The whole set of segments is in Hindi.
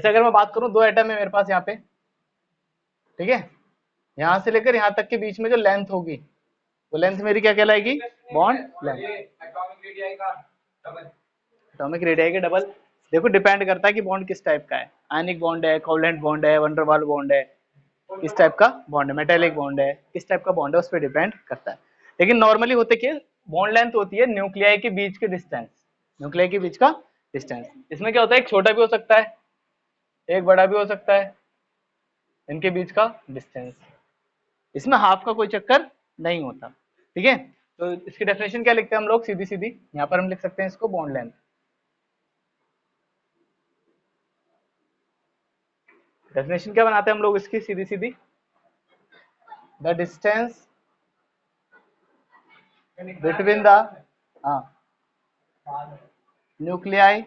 जैसे अगर मैं बात करूं, दो एटम है मेरे पास यहाँ पे, ठीक है, यहाँ से लेकर यहाँ तक के बीच में जो लेंथ होगी, वो लेंथ मेरी क्या कहलाएगी? Bond length. एटॉमिक रेडियस के डबल। देखो डिपेंड करता है कि बॉन्ड किस टाइप का है, आयनिक बॉन्ड है, कोवलेंट बॉन्ड है, वंडरवाल बॉन्ड है, किस टाइप का बॉन्ड है, मेटेलिक बॉन्ड है, किस टाइप का बॉन्ड है, उस पर डिपेंड करता है। लेकिन नॉर्मली होते क्या, बॉन्ड लेंथ होती है न्यूक्लियाई के बीच के डिस्टेंस, न्यूक्लियाई के बीच का डिस्टेंस। इसमें क्या होता है, एक छोटा भी हो सकता है, एक बड़ा भी हो सकता है, इनके बीच का डिस्टेंस। इसमें हाफ का कोई चक्कर नहीं होता, ठीक है। तो इसकी डेफिनेशन क्या लिखते हैं हम लोग, सीधी सीधी यहाँ पर हम लिख सकते हैं इसको, बॉन्ड लेंथ। डेफिनेशन क्या बनाते हैं हम लोग इसकी, सीधी सीधी, the distance between the nuclei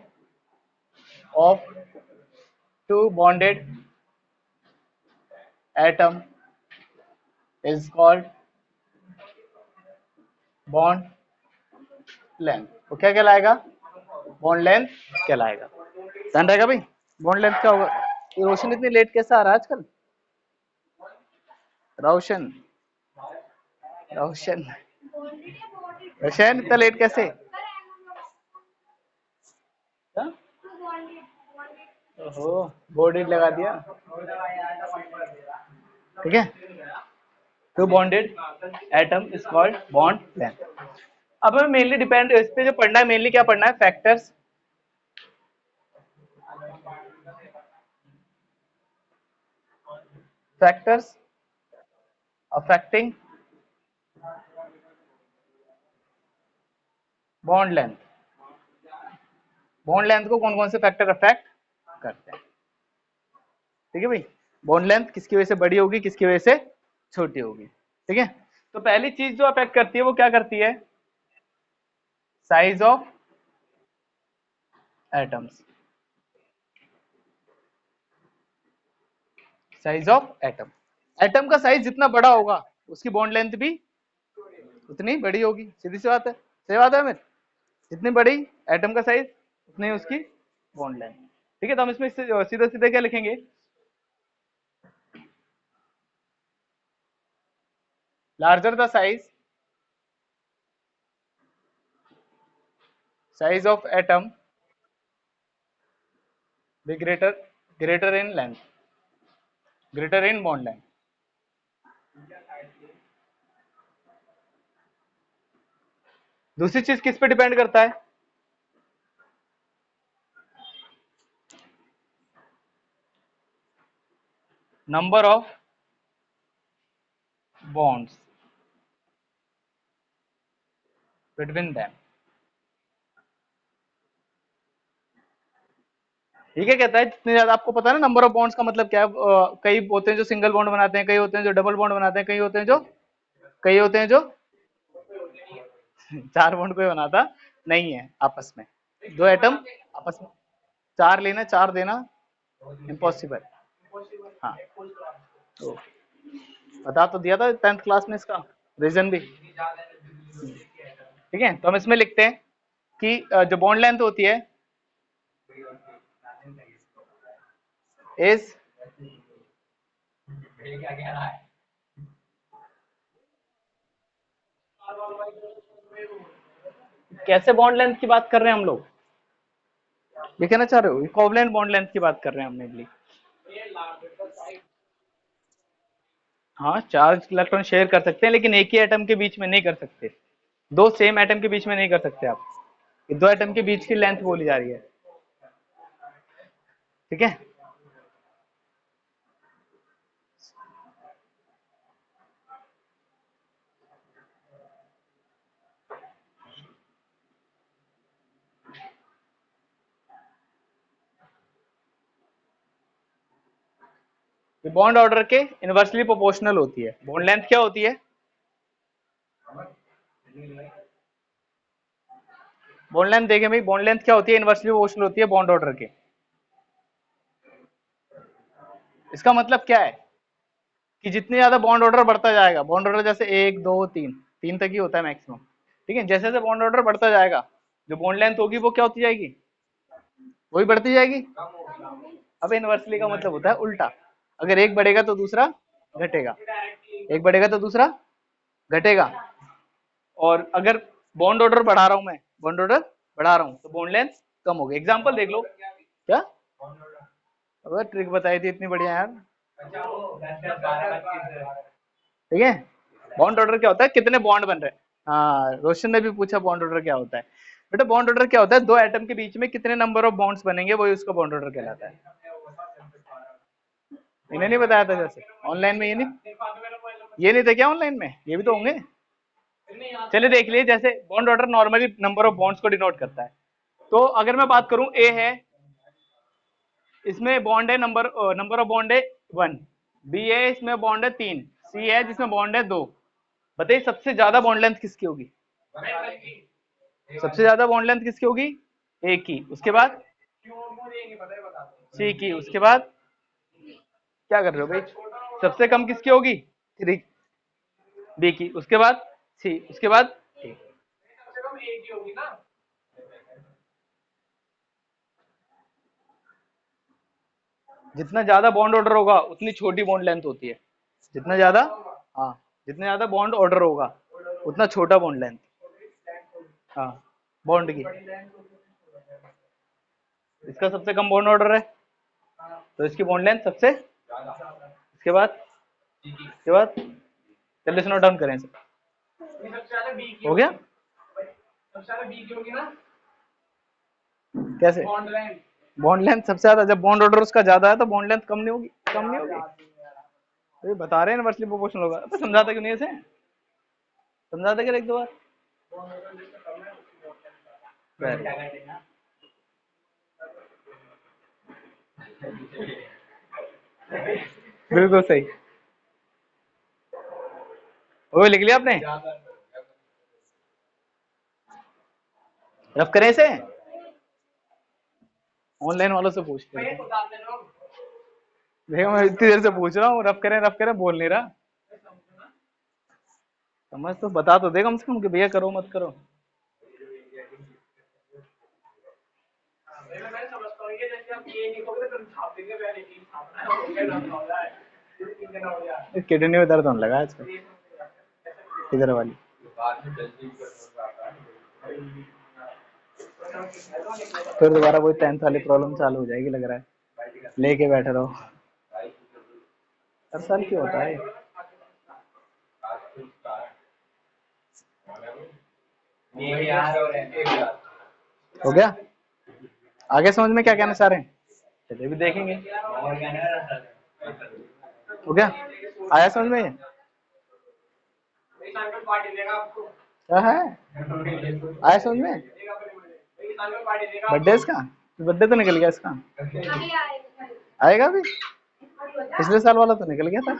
of two bonded atom is called bond length। तो क्या कहलाएगा, बॉन्ड लेंथ कहलाएगा। ध्यान रहेगा भाई, बॉन्ड लेंथ क्या होगा। ये रोशन इतनी लेट कैसा आ रहा है आजकल, रोशन रोशन रोशन इतना लेट कैसे? क्या? ओहो, बोर्ड लगा दिया, ठीक है। Two bonded atom is called bond length. अब हमें मेनली डिपेंड इस पे जो पढ़ना है, मेनली क्या पढ़ना है, factors, factors affecting bond length. Bond length को कौन कौन से फैक्टर अफेक्ट करते हैं, ठीक है भाई। बॉन्ड लेंथ किसकी वजह से बड़ी होगी, किसकी वजह से छोटी होगी, ठीक है। तो पहली चीज जो अफेक्ट करती है वो क्या करती है, size of atoms. Size of atom, atom का साइज जितना बड़ा होगा उसकी बॉन्ड लेंथ भी उतनी बड़ी होगी, सीधी सी बात है, सही बात है अमित। जितनी बड़ी एटम का साइज उतनी उसकी बॉन्ड लेंथ, ठीक है। तो हम इसमें सीधे सीधे क्या लिखेंगे, larger the size of atom the greater in length, greater in bond length. दूसरी चीज किस पे डिपेंड करता है, number of bonds between them. ठीक है, कहता है जितने ज्यादा, आपको पता है ना नंबर ऑफ बॉन्ड्स का मतलब क्या है, कई होते हैं जो सिंगल बॉन्ड बनाते हैं, कई होते हैं जो डबल बॉन्ड बनाते हैं, कई होते हैं जो चार बॉन्ड कोई बनाता नहीं है आपस में, दो एटम आपस में, चार लेना चार देना इम्पॉसिबल। हाँ, तो बता तो दिया था 10th क्लास में इसका रीजन भी, ठीक है। तो हम इसमें लिखते हैं कि जो बॉन्ड लेंथ होती है इज, कैसे बॉन्ड लेंथ की बात कर रहे हैं हम लोग, ये कहना चाह रहे हो, कोवलेंट बॉन्ड लेंथ की बात कर रहे हैं हम मेनली। हाँ, चार्ज इलेक्ट्रॉन शेयर कर सकते हैं, लेकिन एक ही एटम के बीच में नहीं कर सकते, दो सेम एटम के बीच में नहीं कर सकते आप, ये दो एटम के बीच की लेंथ बोली जा रही है, ठीक है। ये बॉन्ड ऑर्डर के इनवर्सली प्रोपोर्शनल होती है। बॉन्ड लेंथ क्या होती है, बॉन्ड लेंथ देखें भाई, बॉन्ड लेंथ क्या होती है, इनवर्सली प्रोपोर्शनल होती है बॉन्ड ऑर्डर के। इसका मतलब क्या है कि जितने ज्यादा बॉन्ड ऑर्डर बढ़ता जाएगा, बॉन्ड ऑर्डर जैसे एक दो तीन, तीन तक ही होता है मैक्सिमम, ठीक है, जैसे जैसे बॉन्ड ऑर्डर बढ़ता जाएगा जो बॉन्ड लेंथ होगी वो क्या होती जाएगी, वही बढ़ती जाएगी। अब इनवर्सली का मतलब होता है उल्टा, अगर एक बढ़ेगा तो दूसरा घटेगा, एक बढ़ेगा तो दूसरा घटेगा। और अगर बॉन्ड ऑर्डर बढ़ा रहा हूं मैं, बॉन्ड ऑर्डर बढ़ा रहा हूं तो बॉन्ड लेंथ कम होगी। एग्जांपल देख लो। क्या अगर ट्रिक बताई थी इतनी बढ़िया यार। ठीक है, बॉन्ड ऑर्डर क्या होता है, कितने बॉन्ड बन रहे हैं। हाँ, रोशन ने भी पूछा बॉन्ड ऑर्डर क्या होता है। बेटा बॉन्ड ऑर्डर क्या होता है, दो एटम के बीच में कितने नंबर ऑफ बॉन्ड्स बनेंगे वही उसका बॉन्ड ऑर्डर कहलाता है। इन्हें नहीं बताया था जैसे ऑनलाइन में, ये नहीं था क्या ऑनलाइन में, ये भी तो होंगे। चलिए देख लीजिए, जैसे bond order normally number of bonds को डिनोट करता है। तो अगर मैं बात करूं ए है, इसमें बॉन्ड है नंबर ऑफ बॉन्ड है 1, बी है इसमें बॉन्ड है 3, सी है जिसमें बॉन्ड है 2। बताइए सबसे ज्यादा बॉन्ड लेंथ किसकी होगी, सबसे ज्यादा बॉन्ड लेंथ किसकी होगी, ए की, उसके बाद सी की, उसके बाद क्या कर रहे हो भाई, सबसे कम किसकी होगी 3, बी की, उसके बाद सी, उसके बाद ए। जितना ज्यादा बॉन्ड ऑर्डर होगा उतनी छोटी बॉन्ड लेंथ होती है, जितना ज्यादा, हाँ जितना ज्यादा बॉन्ड ऑर्डर होगा उतना छोटा बॉन्ड लेंथ। हाँ बॉन्ड की, इसका सबसे कम बॉन्ड ऑर्डर है तो इसकी बॉन्ड लेंथ सबसे, इसके बाद, इसके बाद चलिए इसको नोट डाउन करें सर। हो गया, कैसे बॉन्ड लेंथ सबसे ज्यादा, जब बॉन्ड ऑर्डर उसका ज्यादा है तो बॉन्ड लेंथ कम नहीं होगी, कम नहीं होगी। तो बता रहे हैं इनवर्सली प्रोपोर्शनल होगा, तो समझाता क्यों नहीं ऐसे, समझाते क्या एक दो बार। बिल्कुल सही, वो लिख लिया आपने, रफ करें इसे, ऑनलाइन वालों से पूछते हैं। देखो मैं इतनी देर से पूछ रहा हूँ, रफ करें बोल नहीं रहा। समझ तो बता तो दे कम से कम कि भैया करो मत करो। किडनी में दर्द होने लगा आजकल, इधर वाली। फिर दोबारा वही 10th वाली प्रॉब्लम चालू हो जाएगी लग रहा है, लेके बैठे रहो। हर साल क्यों होता है, हो गया आगे समझ में क्या कहना चाह रहे हैं, चलिए भी देखेंगे। हो गया, आया समझ में, क्या है, आया समझ में। बर्थडे इसका, बर्थडे तो निकल गया इसका, आएगा भी, पिछले साल वाला तो निकल गया था।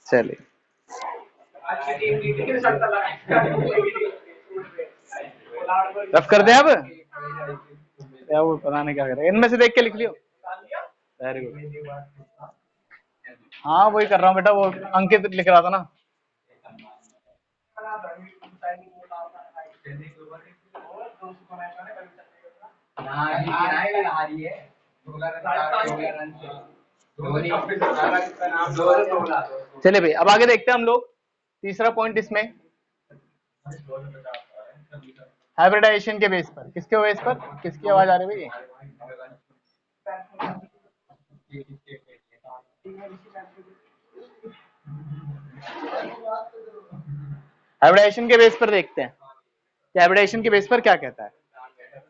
चलिए रफ कर दे अब, क्या वो पता नहीं क्या करेगा, इनमें से देख के लिख लियो। वेरी गुड, हाँ वही कर रहा हूँ बेटा, वो अंकित लिख रहा था ना। चलिए भाई अब आगे देखते हैं हम लोग, तीसरा पॉइंट इसमें हाइब्रिडाइजेशन के बेस पर, किसके बेस पर, किसकी आवाज आ रही है हाइब्रिडाइजेशन के बेस पर देखते हैं कि हाइब्रिडाइजेशन के बेस पर क्या कहता है।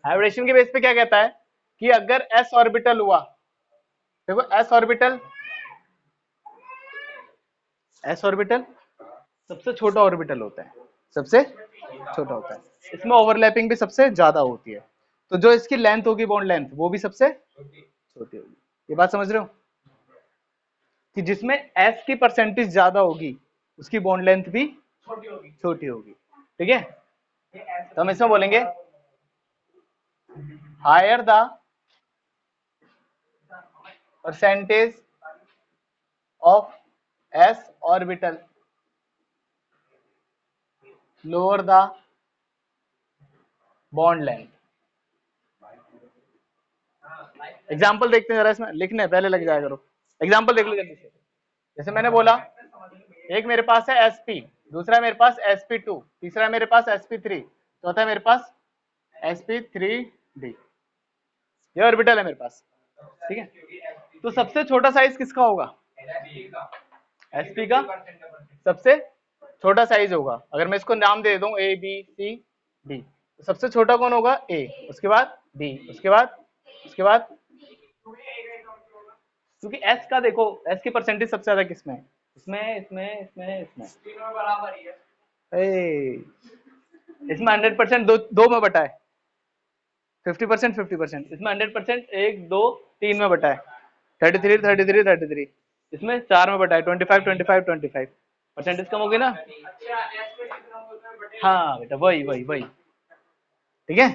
हाइब्रिडेशन के बेस पे क्या कहता है कि अगर s ऑर्बिटल हुआ, देखो s ऑर्बिटल सबसे छोटा ऑर्बिटल होता है, सबसे छोटा होता है, इसमें ओवरलैपिंग भी सबसे ज्यादा होती है, तो जो इसकी लेंथ होगी बॉन्ड लेंथ वो भी सबसे छोटी होगी। ये बात समझ रहे हो कि जिसमें s की परसेंटेज ज्यादा होगी उसकी बॉन्ड लेंथ भी छोटी होगी। ठीक है, तो हम इसमें बोलेंगे higher the percentage of s orbital lower the bond length. Example देखते हैं जरा, इसमें लिखने पहले लग जाया करो। एग्जाम्पल देख लो जल्दी से। जैसे मैंने बोला, एक मेरे पास है sp, दूसरा मेरे पास sp2, तीसरा मेरे पास sp3, चौथा मेरे पास sp3d। ये ऑर्बिटल है मेरे पास, ठीक है। तो सबसे छोटा साइज किसका होगा? sp का सबसे छोटा साइज होगा। अगर मैं इसको नाम दे दूं a b c d, तो सबसे छोटा कौन होगा? a, उसके बाद b, उसके बाद क्योंकि s का देखो, s की परसेंटेज सबसे ज्यादा किसमें है? इसमें तीनों बराबर ही है। इसमें 100% दो में बटा है, 50% 50%। इसमें 100% 1 2 3 में बटा है, 33 33 33। इसमें 4 में बटा है, 25 25 25। परसेंटेज कम होगी ना? हाँ बेटा, वही ठीक है।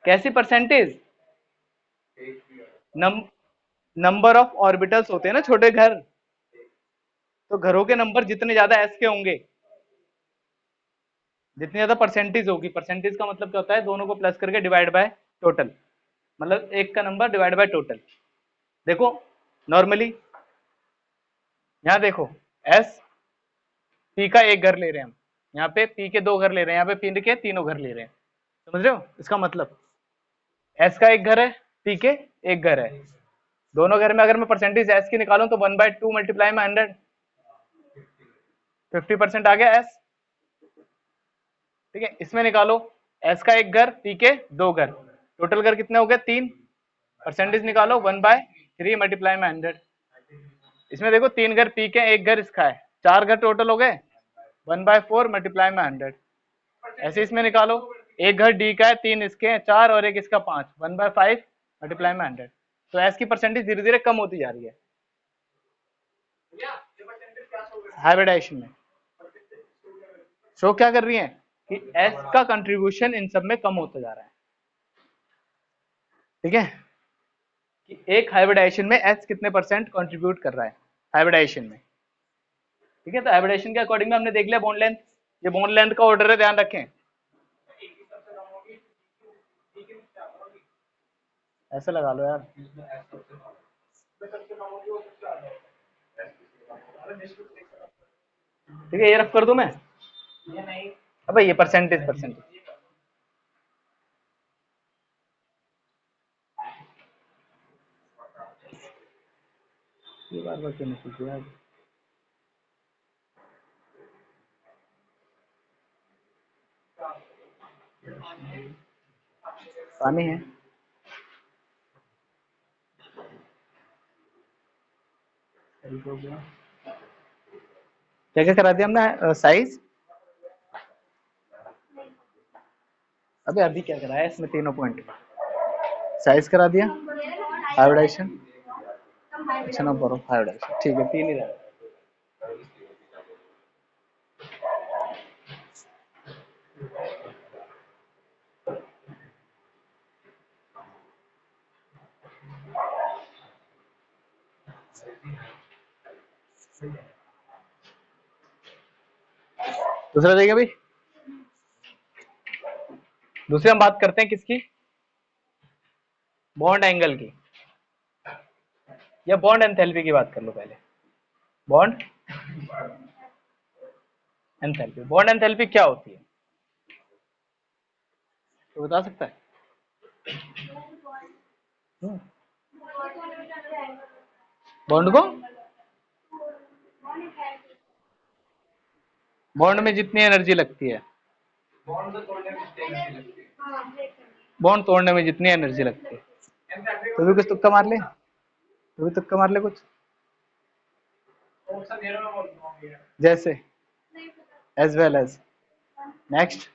कैसी परसेंटेज? नंबर ऑफ ऑर्बिटल्स होते हैं ना छोटे घर, तो घरों के नंबर जितने ज्यादा एस के होंगे, जितनी ज्यादा परसेंटेज होगी। परसेंटेज का मतलब क्या होता है? दोनों को प्लस करके डिवाइड बाय टोटल, मतलब एक का नंबर डिवाइड बाय टोटल। देखो नॉर्मली यहाँ देखो, एस पी का एक घर ले रहे हैं हम, यहाँ पे पी के दो घर ले रहे हैं, यहाँ पे पी के तीनों घर ले रहे हैं। समझ रहे हो इसका मतलब? एस का एक घर है, पी के एक घर है, दोनों घर में अगर मैं परसेंटेज एस की निकालूं तो 1/2 मल्टीप्लाई में 100, 50% आ गया एस, ठीक है। इसमें निकालो, एस का एक घर, पी के दो घर, टोटल घर कितने हो गए? 3। परसेंटेज निकालो 1/3 मल्टीप्लाई में 100। इसमें देखो 3 घर पी के, एक घर इसका है, 4 घर टोटल हो गए, 1/4 मल्टीप्लाई में 100। ऐसे इसमें निकालो, एक घर डी का है, 3 इसके हैं, 4 और एक इसका 5, 1/5 मल्टीप्लाई में 100। तो एस की परसेंटेज धीरे धीरे कम होती जा रही है हाइब्रिडाइजेशन में। शो क्या कर रही है कि एस का कंट्रीब्यूशन इन सब में कम होता जा रहा है, ठीक है। कि एक हाइब्रिडाइजेशन में एस कितने परसेंट कंट्रीब्यूट कर रहा है हाइब्रिडाइजेशन में, ठीक है। तो हाइब्रिडाइजेशन के अकॉर्डिंग में हमने देख लिया बॉन्ड लेंथ। ये बॉन्ड लेंथ का ऑर्डर है, ध्यान रखें। ऐसे लगा लो यार, ठीक है। ये रफ कर दूं मैं? अबे ये परसेंटेज ये बार क्यों नहीं पूछ यार? पानी है, क्या क्या करा दिया हमने? साइज, अबे अभी क्या कराया इसमें? तीनों पॉइंट साइज करा दिया, हाइब्रिडाइजेशन, अच्छा ना बोलो हाइब्रिडाइजेशन, ठीक है। 3 ही रहा। दूसरा देखिए भाई, दूसरी हम बात करते हैं किसकी? बॉन्ड एंगल की, या बॉन्ड एंथैल्पी की बात कर लो पहले। बॉन्ड एंथैल्पी, बॉन्ड एंथैल्पी क्या होती है तो बता सकता है? बॉन्ड को, बॉन्ड में जितनी एनर्जी लगती है, बॉन्ड तोड़ने में जितनी एनर्जी लगती है। तो भी कुछ तुक्का मार ले, तो भी तुक्का मार ले कुछ, जैसे एज वेल एज। नेक्स्ट,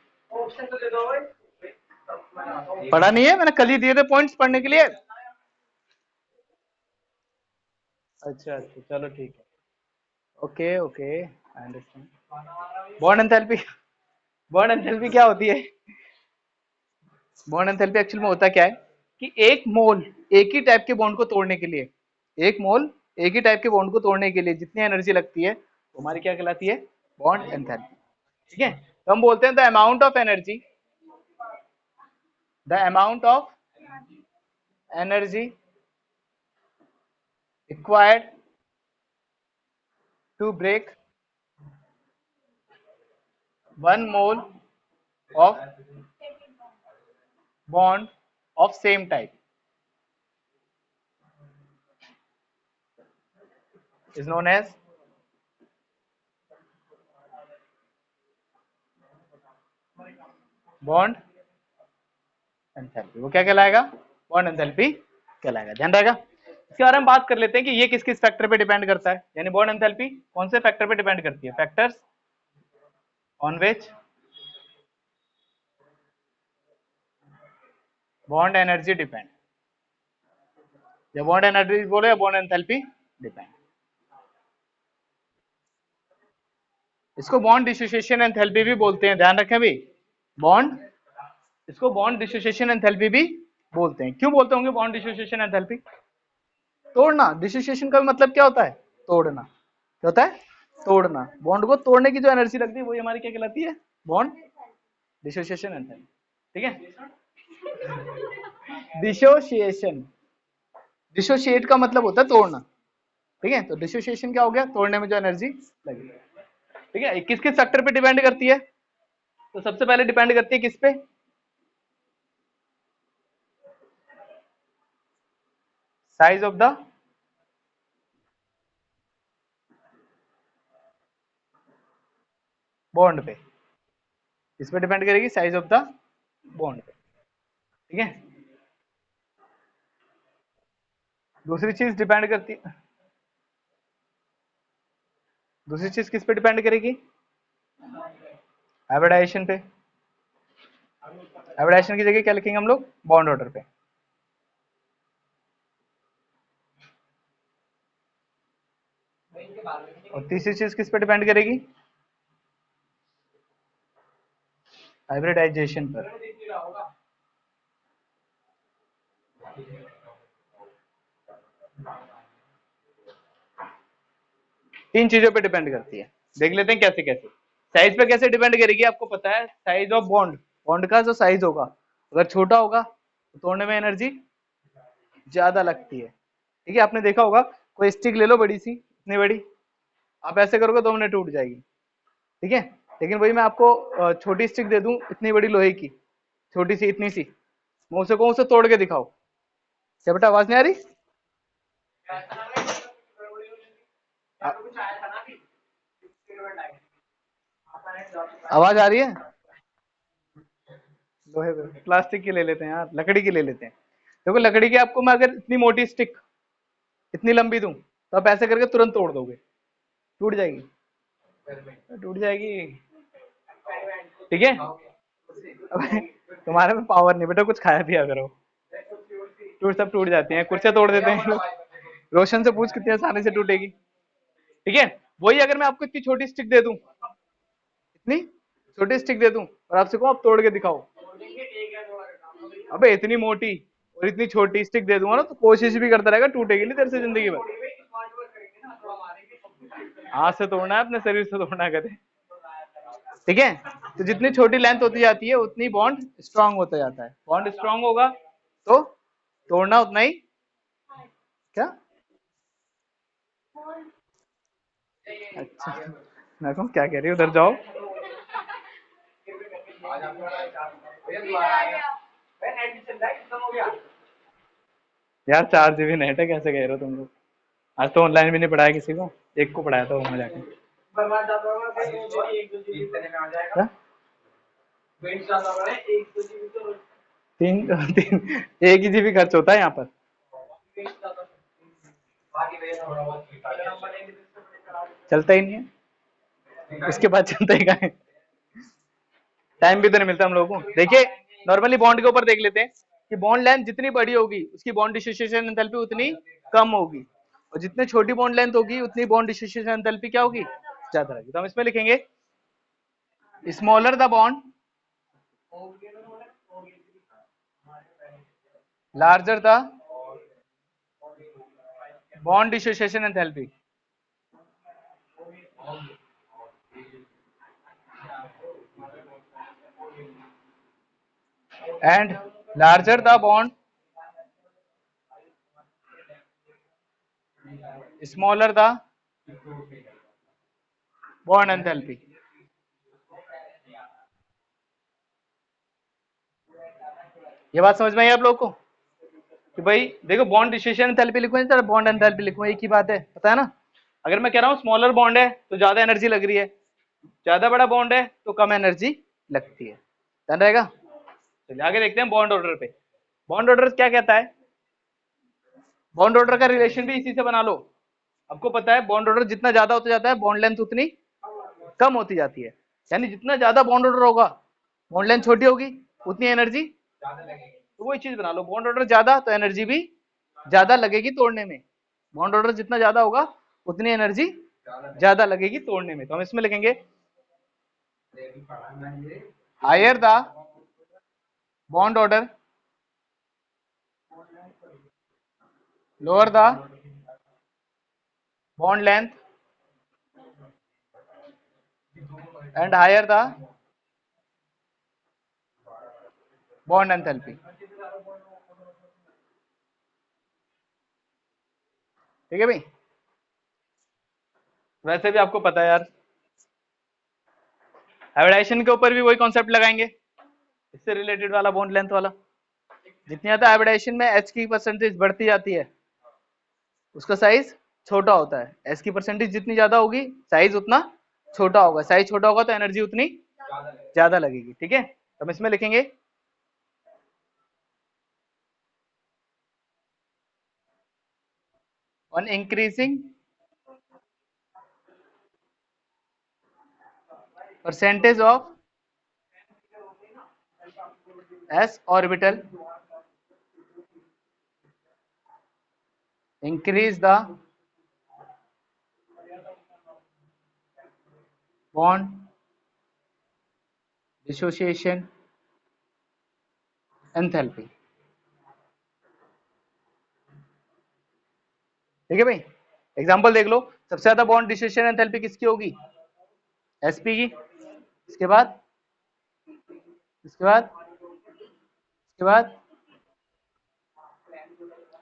पढ़ा नहीं है? मैंने कल ही दिए थे पॉइंट्स पढ़ने के लिए। अच्छा अच्छा, चलो ठीक है, okay okay, I understand. Bond enthalpy, bond enthalpy क्या होती है? बॉन्ड एंथैल्पी एक्चुअल में होता क्या है कि एक मोल एक ही टाइप के बॉन्ड को तोड़ने के लिए, एक मोल एक ही टाइप के बॉन्ड को तोड़ने के लिए जितनी एनर्जी लगती है वो हमारी क्या कहलाती है? बॉन्ड एंथैल्पी, ठीक है। तो हम बोलते हैं the amount of energy, the amount of energy required to break 1 mole of bond of same type is known as bond enthalpy. वो क्या कहलाएगा? बॉन्ड एंथैल्पी कहलाएगा। ध्यान रहेगा। इसके बारे में बात कर लेते हैं कि ये किस किस फैक्टर पे डिपेंड करता है, यानी बॉन्ड एंथैल्पी कौन से फैक्टर पे डिपेंड करती है? Factors on which bond energy depend, या बॉन्ड एनर्जी बोले या बॉन्ड एंथैल्पी डिपेंड। इसको बॉन्ड डिसोसिएशन एंथैल्पी भी बोलते हैं, ध्यान रखें भी। बॉन्ड, इसको बॉन्ड डिसोसिएशन एंथैल्पी भी बोलते हैं। क्यों बोलते होंगे बॉन्ड डिसोसिएशन एंथैल्पी? तोड़ना। डिसोसिएशन का मतलब क्या होता है? तोड़ना। क्या होता है? तोड़ना। बॉन्ड को तोड़ने की जो एनर्जी लगती है वही हमारी क्या कहलाती है? Bond dissociation enthalpy. ठीक है। डिसोसिएशन, डिसोसिएट का मतलब होता है तोड़ना। ठीक है, तो डिसोसिएशन क्या हो गया? तोड़ने में जो एनर्जी लगी। ठीक है, किस किस फैक्टर पे डिपेंड करती है? तो सबसे पहले डिपेंड करती है किस पे? साइज ऑफ द बॉन्ड पे। किस पे डिपेंड करेगी? साइज ऑफ द बॉन्ड पे। ठीक है, दूसरी चीज डिपेंड करती है, दूसरी चीज किस पे डिपेंड करेगी? हाइब्रिडाइजेशन पे। हाइब्रिडाइजेशन की जगह क्या लिखेंगे हम लोग? बॉन्ड ऑर्डर पे। और तीसरी चीज किस पे डिपेंड करेगी? हाइब्रिडाइजेशन पर। तीन चीजों पे डिपेंड करती है। देख लेते हैं कैसे कैसे। साइज पे कैसे डिपेंड करेगी? आपको पता है साइज ऑफ बॉन्ड, बॉन्ड का जो साइज होगा अगर छोटा होगा तो तोड़ने में एनर्जी ज्यादा लगती है। ठीक है, आपने देखा होगा कोई स्टिक ले लो बड़ी सी, इतनी बड़ी, आप ऐसे करोगे 2 मिनट टूट जाएगी। ठीक है, लेकिन वही मैं आपको छोटी स्टिक दे दूं इतनी बड़ी लोहे की, छोटी सी इतनी सी, मैं उसे कहूं उसे तोड़ के दिखाओ, क्या बेटा आवाज नहीं आ रही? आवाज आ रही है? लोहे पे, प्लास्टिक की ले लेते हैं यार, लकड़ी की ले लेते हैं। देखो लकड़ी की आपको मैं अगर इतनी मोटी स्टिक इतनी लंबी दूं तो आप ऐसे करके तुरंत तोड़ दोगे, टूट जाएगी, टूट जाएगी। ठीक है, तुम्हारे में पावर नहीं बेटा, कुछ खाया पिया करो, टूट सब टूट जाती हैं। कुर्सियां तोड़ देते हैं लोग, रोशन से पूछ कितनी आसानी से टूटेगी। ठीक है, वही अगर मैं आपको इतनी छोटी स्टिक दे दूं, इतनी छोटी स्टिक दे दूं और आपसे कहूं आप तोड़ के दिखाओ, अबे इतनी मोटी और इतनी छोटी स्टिक दे दूंगा ना तो कोशिश भी करता रहेगा, टूटेगी नहीं तेरे से जिंदगी भर। हाथ से तोड़ना है, अपने शरीर से तोड़ना है कदे। ठीक है, तो जितनी छोटी लेंथ होती जाती है उतनी बॉन्ड स्ट्रांग होता जाता है। बॉन्ड स्ट्रांग होगा तो तोड़ना उतना ही क्या? अच्छा, मैं कहूँ क्या कह रही हो, उधर जाओ। यार 4 GB नेट है, कैसे कह रहे हो तुम लोग? आज तो ऑनलाइन भी नहीं पढ़ाया किसी को, एक को पढ़ाया था वो में जाके। क्या? तीन तीन 1 GB खर्च होता है यहाँ पर। चलता ही नहीं है, इसके बाद चलता ही कहाँ है? टाइम भी तो नहीं मिलता हम लोगों को। देखिए नॉर्मली बॉन्ड के ऊपर देख लेते हैं कि बॉन्ड लेंथ जितनी बड़ी होगी उसकी बॉन्ड डिसोसिएशन एंथैल्पी उतनी कम होगी, और जितने छोटी बॉन्ड लेंथ होगी उतनी बॉन्ड डिसोसिएशन एंथैल्पी क्या होगी? ज्यादा रहेगी। तो हम इसमें लिखेंगे smaller the bond, larger the bond dissociation enthalpy. and larger the bond, smaller the bond enthalpy. ये बात समझ में आई आप लोगों को कि भाई देखो बॉन्ड डिस्ट्रीब्यूशन एंथैल्पी लिखो या बॉन्ड एंथैल्पी लिखो, एक ही बात है, पता है ना। अगर मैं कह रहा हूँ स्मॉलर बॉन्ड है तो ज्यादा एनर्जी लग रही है, ज्यादा बड़ा बॉन्ड है तो कम एनर्जी लगती है, ध्यान रहेगा। चलिए आगे देखते हैं बॉन्ड ऑर्डर पे। बॉन्ड ऑर्डर क्या कहता है? बॉन्ड ऑर्डर का रिलेशन भी इसी से बना लो। आपको पता है बॉन्ड ऑर्डर जितना ज्यादा होता जाता है बॉन्ड लेंथ उतनी कम होती जाती है, यानी जितना ज्यादा बॉन्ड ऑर्डर होगा बॉन्ड लेंथ छोटी होगी, उतनी एनर्जी, तो वही चीज बना लो, बॉन्ड ऑर्डर ज्यादा तो एनर्जी भी ज्यादा लगेगी तोड़ने में। बॉन्ड ऑर्डर जितना ज्यादा होगा उतनी एनर्जी ज्यादा लगेगी तोड़ने में, तो हम इसमें लिखेंगे higher the bond order, lower the bond length and higher the bond enthalpy. ठीक है भाई, वैसे भी आपको पता है यार, हाइब्रिडाइजेशन के ऊपर भी वही कॉन्सेप्ट लगाएंगे, इससे रिलेटेड वाला बॉन्ड लेंथ वाला। जितनी ज्यादा हाइब्रिडाइजेशन में एच की परसेंटेज बढ़ती जाती है उसका साइज छोटा होता है, एस की परसेंटेज जितनी ज्यादा होगी साइज उतना छोटा होगा, साइज छोटा होगा तो एनर्जी उतनी ज्यादा लगेगी। ठीक है, तो हम इसमें लिखेंगे on increasing percentage of s orbital, increase the bond dissociation enthalpy। ठीक है भाई, एग्जांपल देख लो, सबसे ज्यादा बॉन्ड डिसोसिएशन एंथैल्पी किसकी होगी? sp की। इसके बाद, इसके बाद, इसके बाद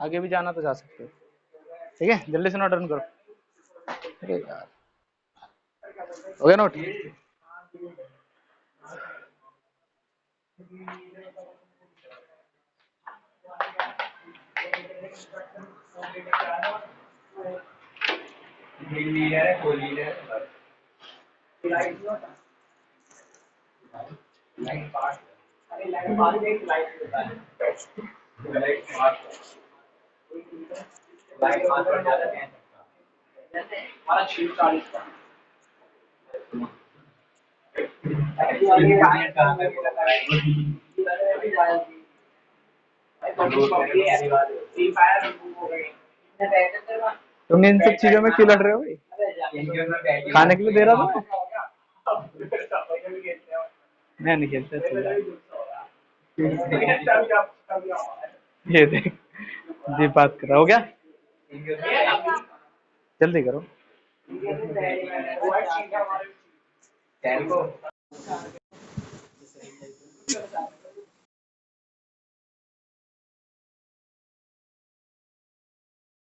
आगे भी जाना तो जा सकते हो। ठीक है, जल्दी से नोट डाउन करो। अरे यार, हो गया नोट? तुम इन सब चीजों में क्यों लड़ रहे हो भाई? खाने के लिए दे रहा था मैं नहीं खेलता। ये देख, जी बात कर रहा हो गया, जल्दी करो।